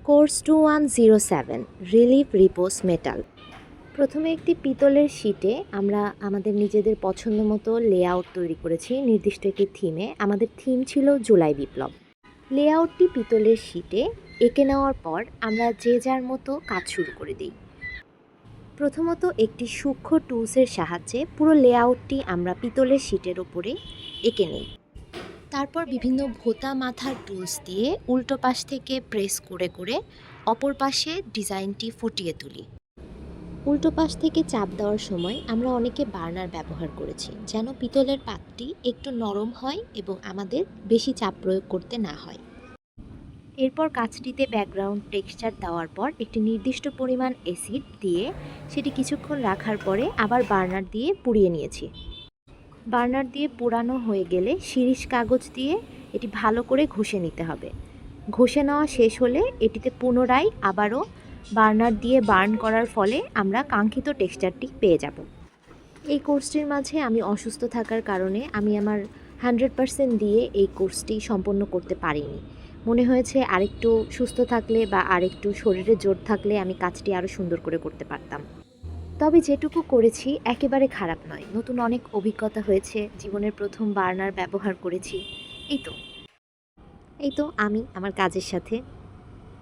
Course 2107 relief রিপোজ metal. প্রথমে একটি পিতলের শিটে আমরা আমাদের নিজেদের পছন্দ মতো লেআউট তৈরি করেছি নির্দিষ্ট একটি থিমে। আমাদের থিম ছিল জুলাই বিপ্লব। লেআউটটি পিতলের শিটে এঁকে নেওয়ার পর আমরা যে যার মতো কাজ শুরু করে দিই। প্রথমত একটি সূক্ষ্ম টুলসের সাহায্যে পুরো লেআউটটি আমরা পিতলের শিটের ওপরে এঁকে নিই। তারপর বিভিন্ন ভোঁতা মাথার টুলস দিয়ে উল্টো পাশ থেকে প্রেস করে করে অপর পাশে ডিজাইনটি ফুটিয়ে তুলি। উল্টো পাশ থেকে চাপ দেওয়ার সময় আমরা অনেকে বার্নার ব্যবহার করেছি, যেন পিতলের পাতটি একটু নরম হয় এবং আমাদের বেশি চাপ প্রয়োগ করতে না হয়। এরপর কাঁচটিতে ব্যাকগ্রাউন্ড টেক্সচার দেওয়ার পর একটি নির্দিষ্ট পরিমাণ অ্যাসিড দিয়ে সেটি কিছুক্ষণ রাখার পরে আবার বার্নার দিয়ে পুড়িয়ে নিয়েছি। বার্নার দিয়ে পোড়ানো হয়ে গেলে শিরিষ কাগজ দিয়ে এটি ভালো করে ঘষে নিতে হবে। ঘষে নেওয়া শেষ হলে এটিতে পুনরায় আবারও বার্নার দিয়ে বার্ন করার ফলে আমরা কাঙ্ক্ষিত টেক্সচারটি পেয়ে যাব। এই কোর্সটির মাঝে আমি অসুস্থ থাকার কারণে আমি আমার 100% দিয়ে এই কোর্সটি সম্পন্ন করতে পারিনি। মনে হয়েছে আরেকটু সুস্থ থাকলে বা আরেকটু শরীরে জোর থাকলে আমি কাজটি আরও সুন্দর করে করতে পারতাম। তবে যেটুকু করেছি একেবারে খারাপ নয়। নতুন অনেক অভিজ্ঞতা হয়েছে, জীবনের প্রথম বার্নার ব্যবহার করেছি। এই তো আমি আমার কাজের সাথে